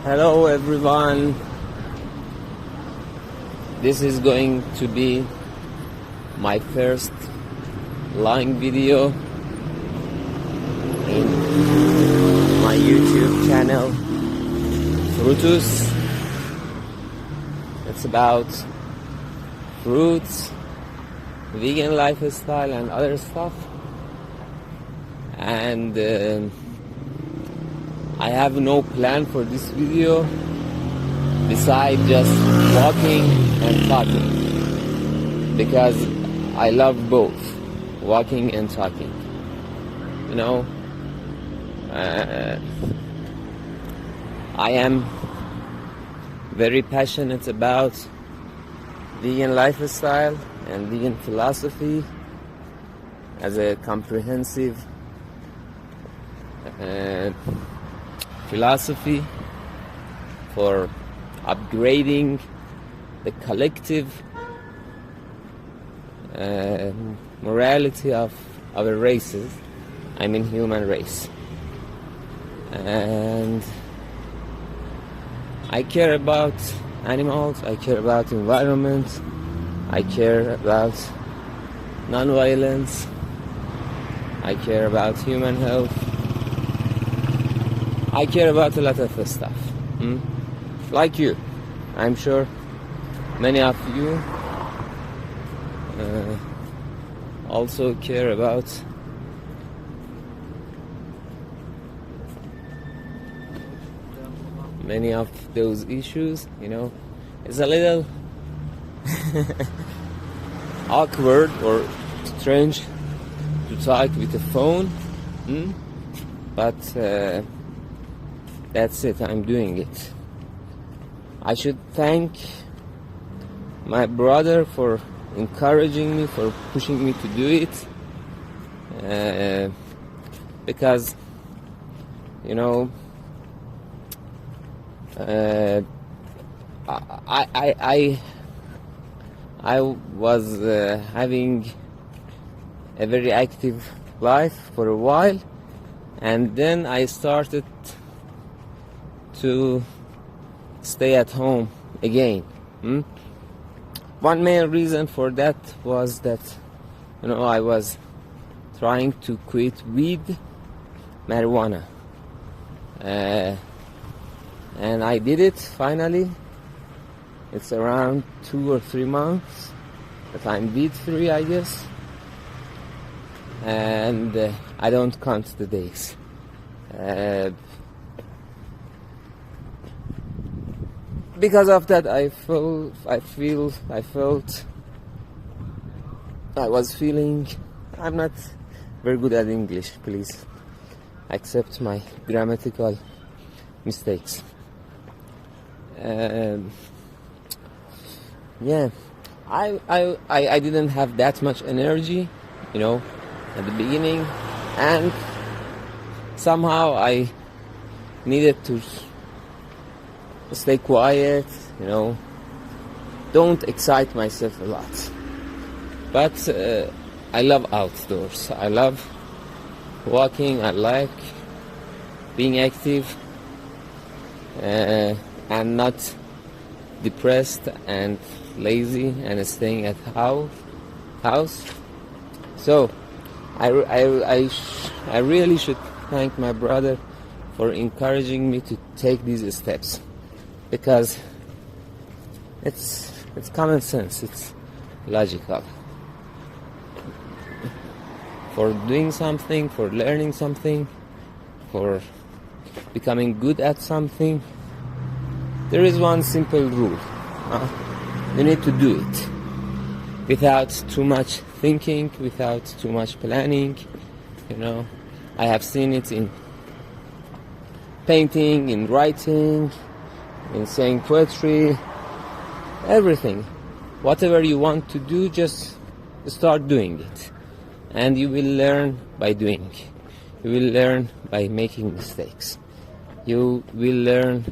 Hello everyone. This is going to be my first live video in my YouTube channel, Frutus. It's about fruits, vegan lifestyle and other stuff. And I have no plan for this video besides just walking and talking, because I love both walking and talking. You know, I am very passionate about vegan lifestyle and vegan philosophy as a comprehensive philosophy for upgrading the collective morality of our races, I mean human race. And I care about animals, I care about environment, I care about non-violence, I care about human health, I care about a lot of stuff. Like you, I'm sure many of you also care about many of those issues. You know, it's a little awkward or strange to talk with a phone, but that's it, I'm doing it. I should thank my brother for encouraging me, for pushing me to do it, because, you know, I was having a very active life for a while, and then I started to stay at home again. One main reason for that was that, you know, I was trying to quit weed, marijuana, and I did it finally. It's around 2 or 3 months that I'm weed free, I guess, and I don't count the days. Because of that, I was feeling, I'm not very good at English, please accept my grammatical mistakes. Yeah, I didn't have that much energy, you know, at the beginning, and somehow I needed to stay quiet, you know, don't excite myself a lot. But I love outdoors, I love walking, I like being active and not depressed and lazy and staying at house. So I really should thank my brother for encouraging me to take these steps, because it's common sense, it's logical. For doing something, for learning something, for becoming good at something, there is one simple rule. You need to do it without too much thinking, without too much planning. You know, I have seen it in painting, in writing, in saying poetry, everything. Whatever you want to do, just start doing it, and you will learn by doing. You will learn by making mistakes. You will learn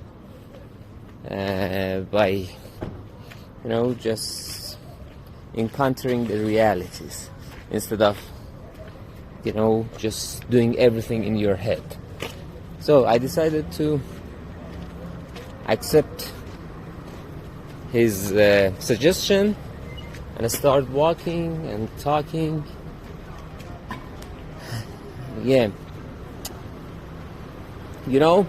by, you know, just encountering the realities instead of, you know, just doing everything in your head. So I decided to accept his suggestion and start walking and talking. Yeah, you know,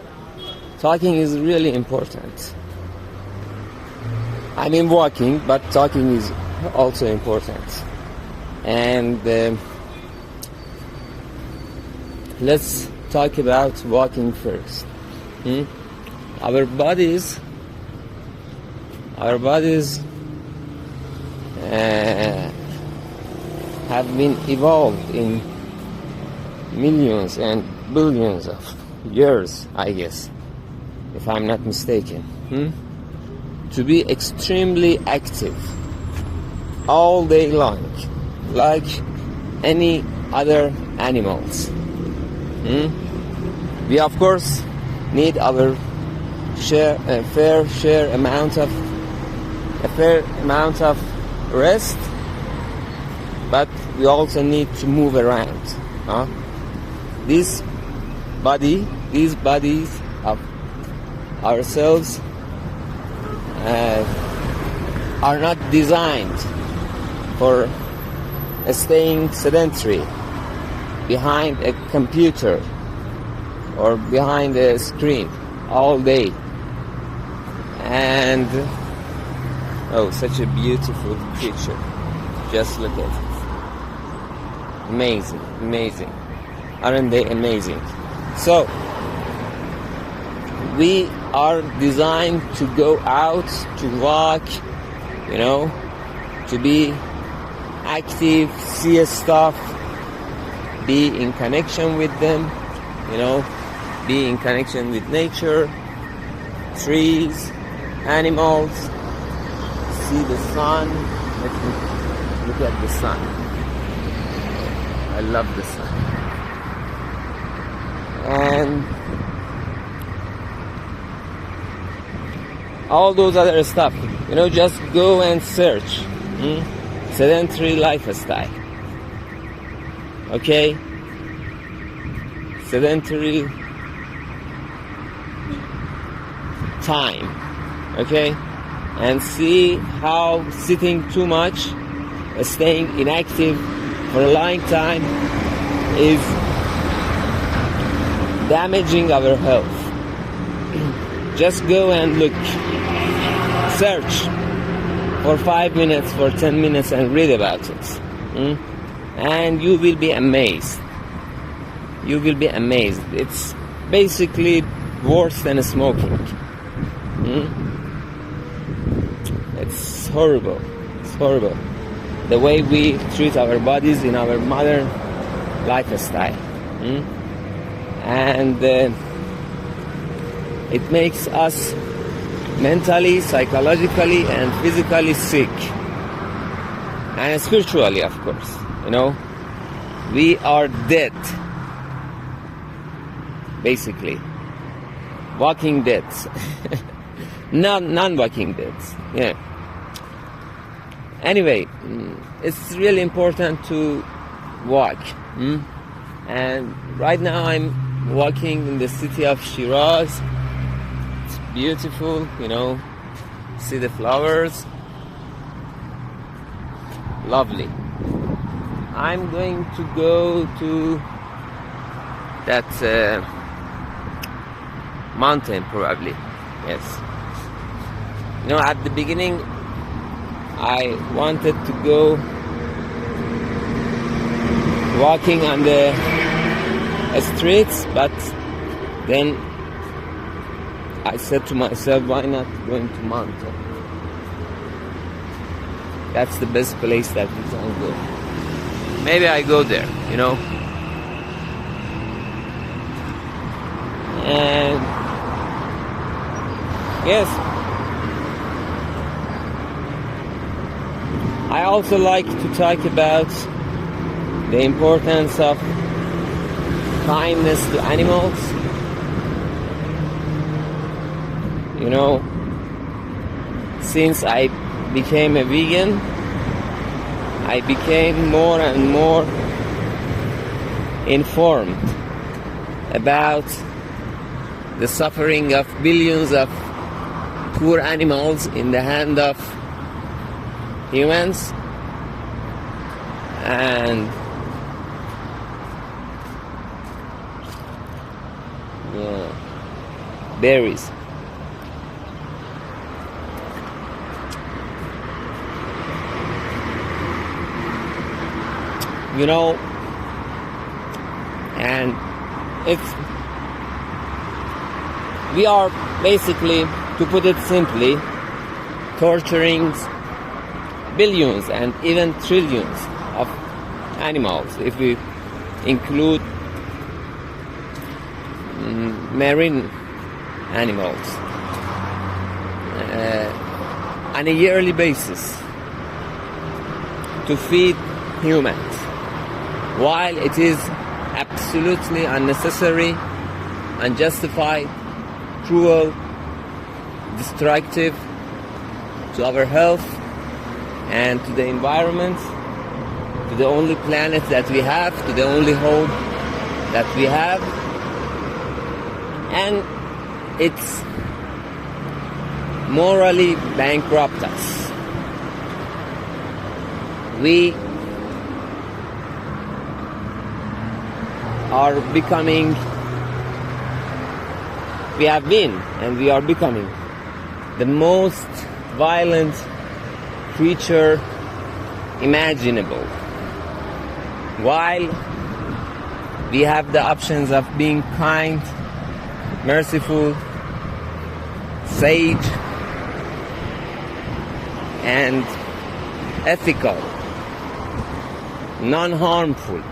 talking is really important. I mean walking, but talking is also important. And let's talk about walking first. Our bodies have been evolved in millions and billions of years, I guess, if I'm not mistaken, to be extremely active all day long, like any other animals. We of course need our fair amount of rest, but we also need to move around. These bodies of ourselves are not designed for staying sedentary behind a computer or behind a screen all day. And oh, such a beautiful creature. Just look at it. Amazing. Aren't they amazing? So we are designed to go out, to walk, to be active, see stuff, be in connection with them, be in connection with nature, trees, animals, see the sun. Let me look at the sun. I love the sun. And all those other stuff, just go and search sedentary lifestyle. Okay, sedentary time. Okay, and see how sitting too much, staying inactive for a long time is damaging our health. Just go and look, search for 5 minutes, for 10 minutes and read about it. And you will be amazed. It's basically worse than smoking. It's horrible. The way we treat our bodies in our modern lifestyle. And it makes us mentally, psychologically and physically sick. And spiritually, of course. We are dead. Basically. Walking deads. Non-walking deads. Yeah. Anyway, it's really important to walk. And right now I'm walking in the city of Shiraz. It's beautiful, see the flowers. Lovely. I'm going to go to that mountain probably. Yes. At the beginning I wanted to go walking on the streets, but then I said to myself, why not going to mountain? That's the best place that we can go. Maybe I go there, And yes, I also like to talk about the importance of kindness to animals. Since I became a vegan, I became more and more informed about the suffering of billions of poor animals in the hand of humans, and berries. You know, and we are basically, to put it simply, torturing billions and even trillions of animals, if we include marine animals, on a yearly basis to feed humans, while it is absolutely unnecessary, unjustified, cruel, destructive to our health and to the environment, to the only planet that we have, to the only home that we have. And it's morally bankrupt us. We are becoming, we have been and we are becoming the most violent creature imaginable, while we have the options of being kind, merciful, sage, and ethical, non-harmful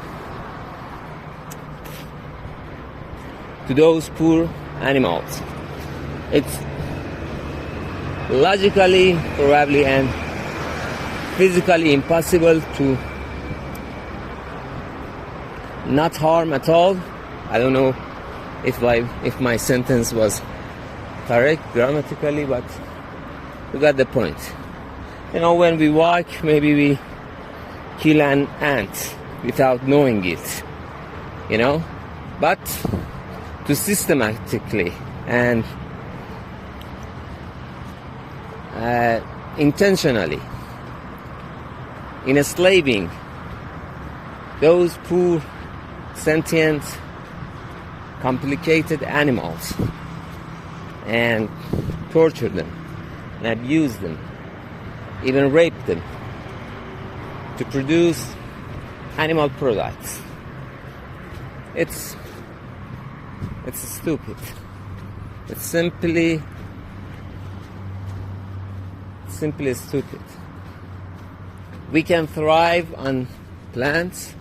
to those poor animals. It's logically, probably, and physically impossible to not harm at all. I don't know if my sentence was correct grammatically, but you got the point. You know, when we walk, maybe we kill an ant without knowing it, you know, but to systematically and intentionally enslaving those poor, sentient, complicated animals and torture them and abuse them, even rape them to produce animal products. It's stupid. It's simply stupid. We can thrive on plants.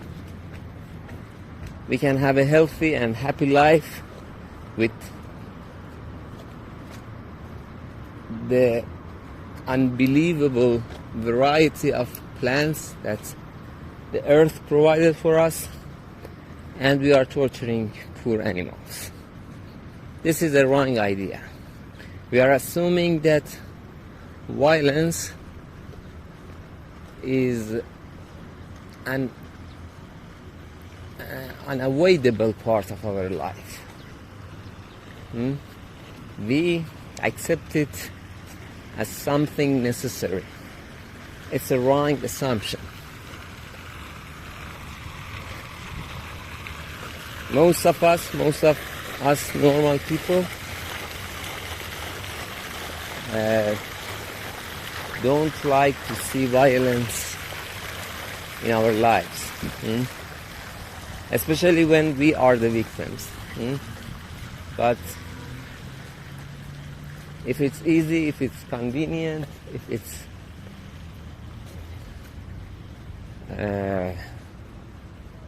We can have a healthy and happy life with the unbelievable variety of plants that the earth provided for us, and we are torturing poor animals. This is a wrong idea. We are assuming that violence is an unavoidable part of our life. We accept it as something necessary. It's a wrong assumption. Most of us normal people don't like to see violence in our lives, especially when we are the victims. But if it's easy, if it's convenient, if it's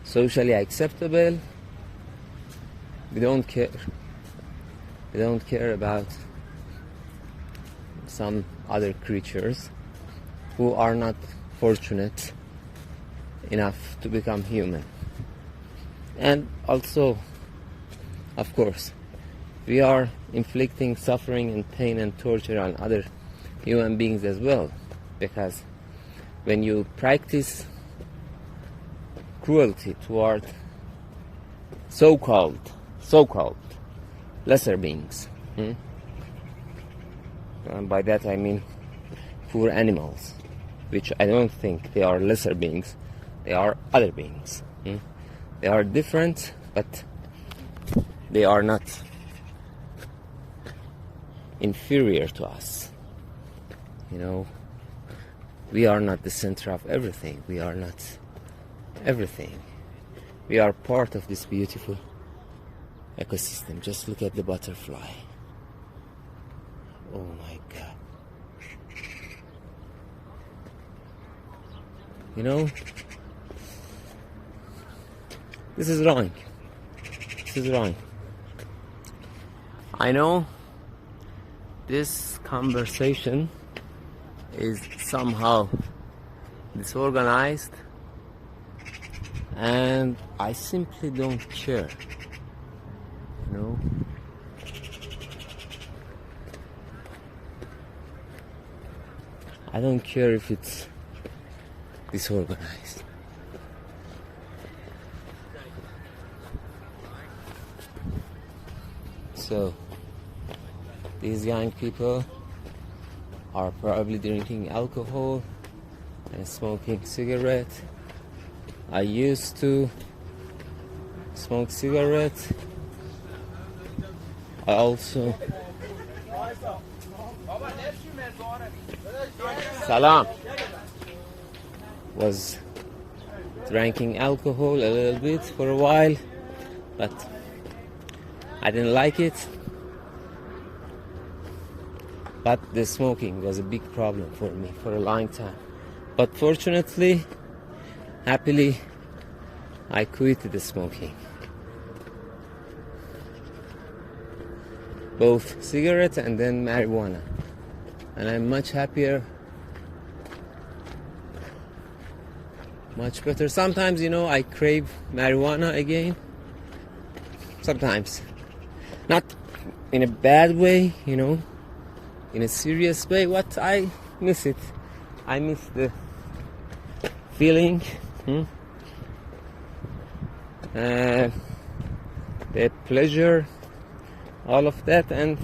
socially acceptable, we don't care. We don't care about some other creatures who are not fortunate enough to become human. And also, of course, we are inflicting suffering and pain and torture on other human beings as well, because when you practice cruelty toward so-called lesser beings, And by that I mean poor animals, which I don't think they are lesser beings. They are other beings. They are different, but they are not inferior to us. You know, we are not the center of everything. We are not everything. We are part of this beautiful ecosystem. Just look at the butterfly. Oh my God. You know, this is wrong. This is wrong. I know this conversation is somehow disorganized, and I simply don't care. You know? I don't care if it's disorganized. So, these young people are probably drinking alcohol and smoking cigarette. I used to smoke cigarette. I also Salam was drinking alcohol a little bit for a while, but I didn't like it. But the smoking was a big problem for me for a long time. But fortunately, happily, I quit the smoking. Both cigarette and then marijuana. And I'm much happier, much better. Sometimes, you know, I crave marijuana again. Sometimes. Not in a bad way, you know, in a serious way. What I miss it. I miss the feeling, the pleasure, all of that. And,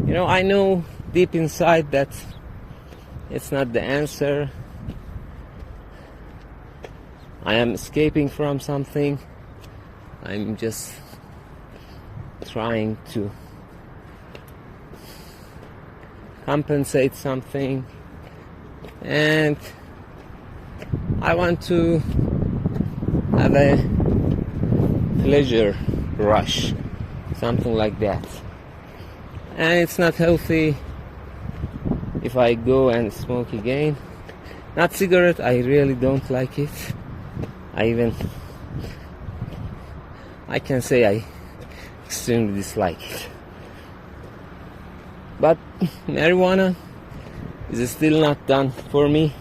you know, I know deep inside that it's not the answer. I am escaping from something. I'm just trying to compensate something, and I want to have a pleasure rush, something like that. And it's not healthy if I go and smoke again. Not cigarette, I really don't like it. I can say I extremely dislike it. But marijuana is still not done for me.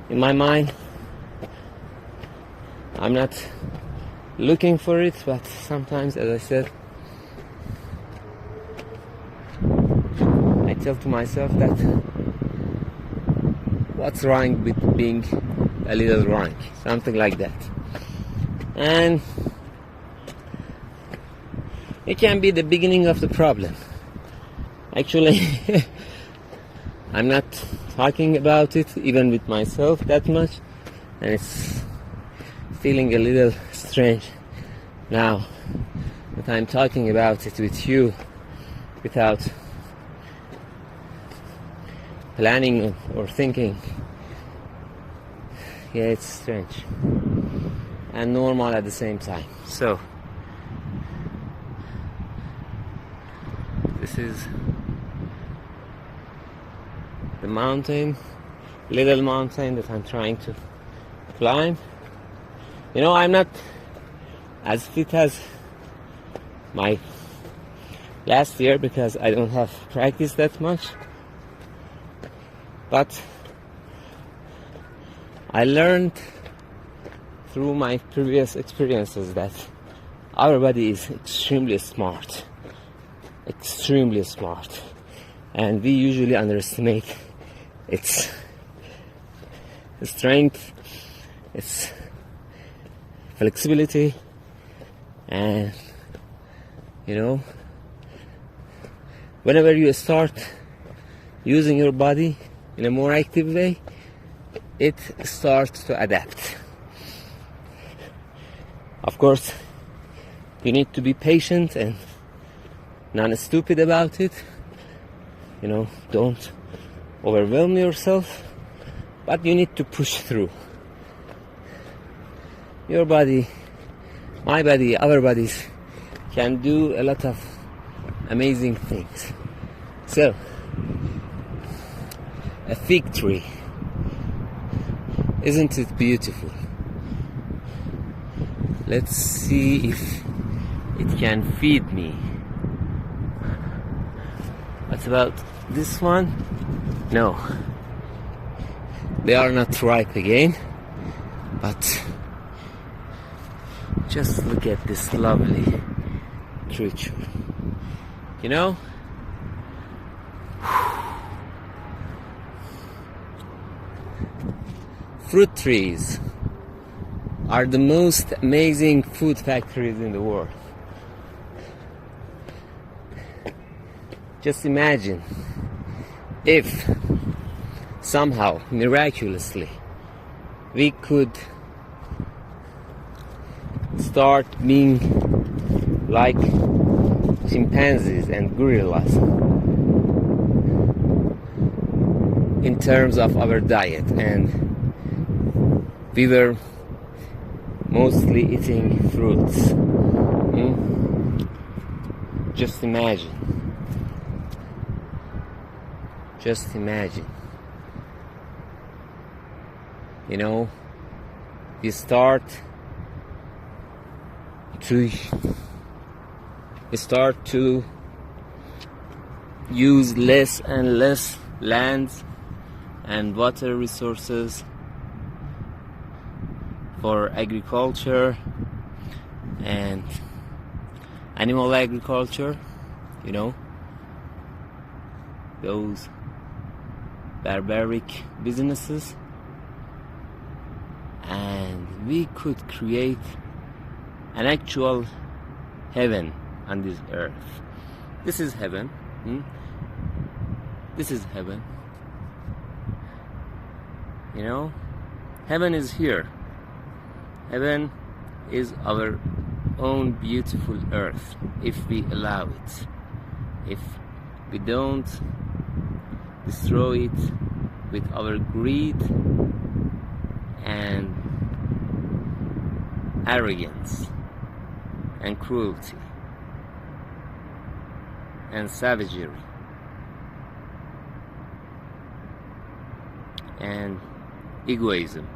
In my mind, I'm not looking for it, but sometimes, as I said, I tell to myself that what's wrong with being a little wrong, something like that. And it can be the beginning of the problem. Actually, I'm not talking about it even with myself that much, and it's feeling a little strange now that I'm talking about it with you without planning or thinking. Yeah, it's strange and normal at the same time. So this is the mountain, little mountain that I'm trying to climb. You know, I'm not as fit as my last year because I don't have practiced that much, but I learned through my previous experiences that our body is extremely smart, and we usually underestimate its strength, its flexibility, and, you know, whenever you start using your body in a more active way, it starts to adapt. Of course, you need to be patient and not stupid about it. You know, don't overwhelm yourself, but you need to push through. Your body, my body, our bodies can do a lot of amazing things. So, a fig tree, isn't it beautiful? Let's see if it can feed me. What about this one? No, they are not ripe again, but just look at this lovely creature. You know, fruit trees are the most amazing food factories in the world. Just imagine if somehow, miraculously, we could start being like chimpanzees and gorillas in terms of our diet, and we were mostly eating fruits. Just imagine. Just imagine. You know, you start to use less and less land and water resources for agriculture and animal agriculture, you know, those barbaric businesses, and we could create an actual heaven on this earth. This is heaven. This is heaven. You know, heaven is here. Heaven is our own beautiful earth, if we allow it. If we don't destroy it with our greed and arrogance and cruelty and savagery and egoism.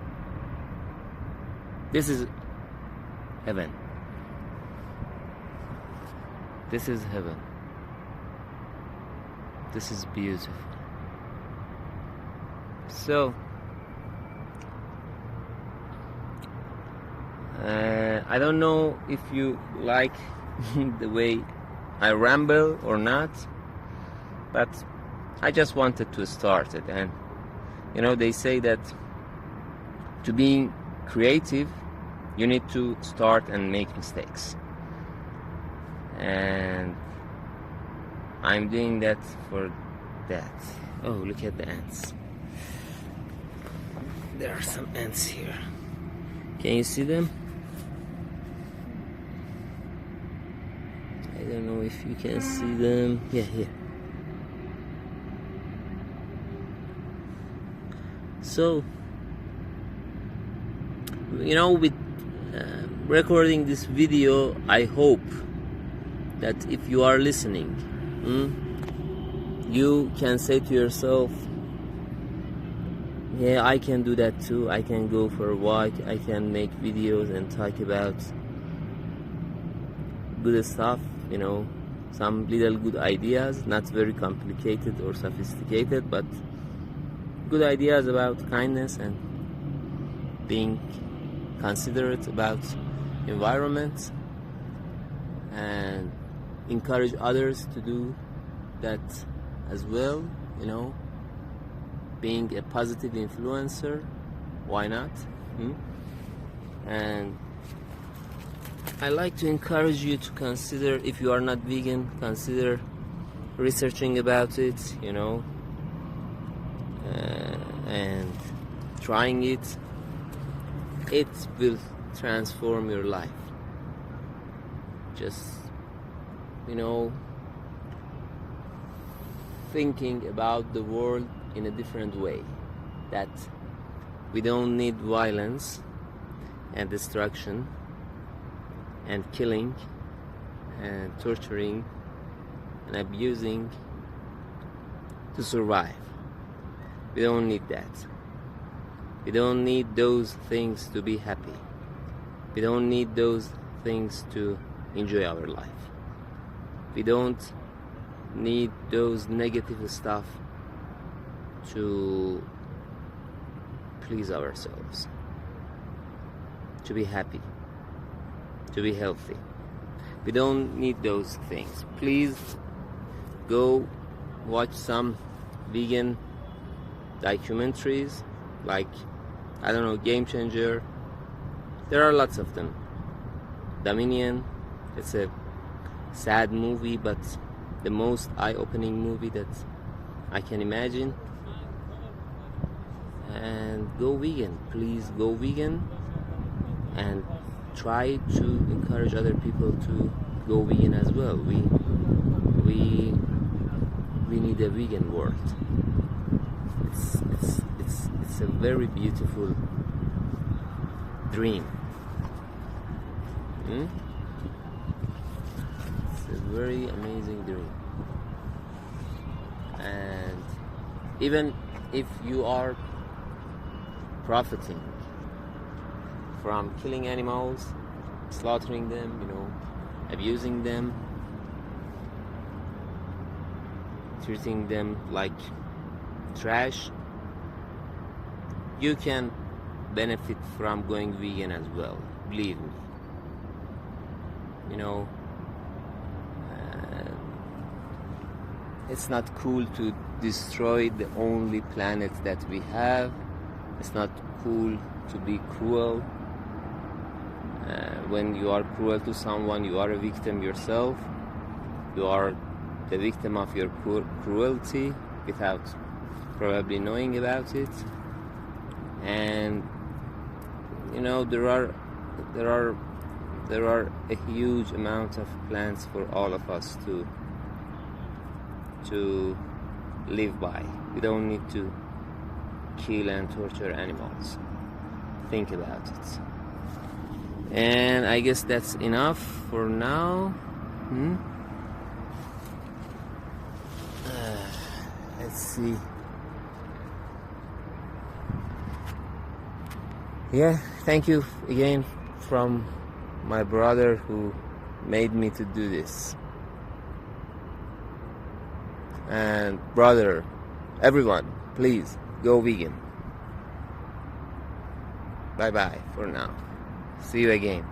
This is heaven. This is heaven. This is beautiful. So, I don't know if you like the way I ramble or not, but I just wanted to start it. And you know, they say that to being creative, you need to start and make mistakes, and I'm doing that for that. Oh, look at the ants. There are some ants here. Can you see them? I don't know if you can see them. Yeah, here. So, you know, with recording this video, I hope that if you are listening, you can say to yourself, yeah, I can do that too. I can go for a walk. I can make videos and talk about good stuff, you know, some little good ideas, not very complicated or sophisticated, but good ideas about kindness and being considerate about environment, and encourage others to do that as well, you know, being a positive influencer, why not? And I like to encourage you to consider, if you are not vegan, consider researching about it, and trying it, it will transform your life. Just, thinking about the world in a different way, that we don't need violence and destruction and killing and torturing and abusing to survive. We don't need that. We don't need those things to be happy. We don't need those things to enjoy our life. We don't need those negative stuff to please ourselves, to be happy, to be healthy. We don't need those things. Please go watch some vegan documentaries like, Game Changer. There are lots of them. Dominion, it's a sad movie, but the most eye-opening movie that I can imagine. And go vegan. Please go vegan and try to encourage other people to go vegan as well. We need a vegan world. It's a very beautiful dream. It's a very amazing dream. And even if you are profiting from killing animals, slaughtering them, abusing them, treating them like trash, you can benefit from going vegan as well, believe me. It's not cool to destroy the only planet that we have. It's not cool to be cruel. When you are cruel to someone, you are a victim yourself. You are the victim of your cruelty without probably knowing about it. And there are a huge amount of plants for all of us to live by. We don't need to kill and torture animals. Think about it. And I guess that's enough for now. Let's see. Yeah, thank you again from my brother who made me to do this. And brother, everyone, please go vegan. Bye bye for now. See you again.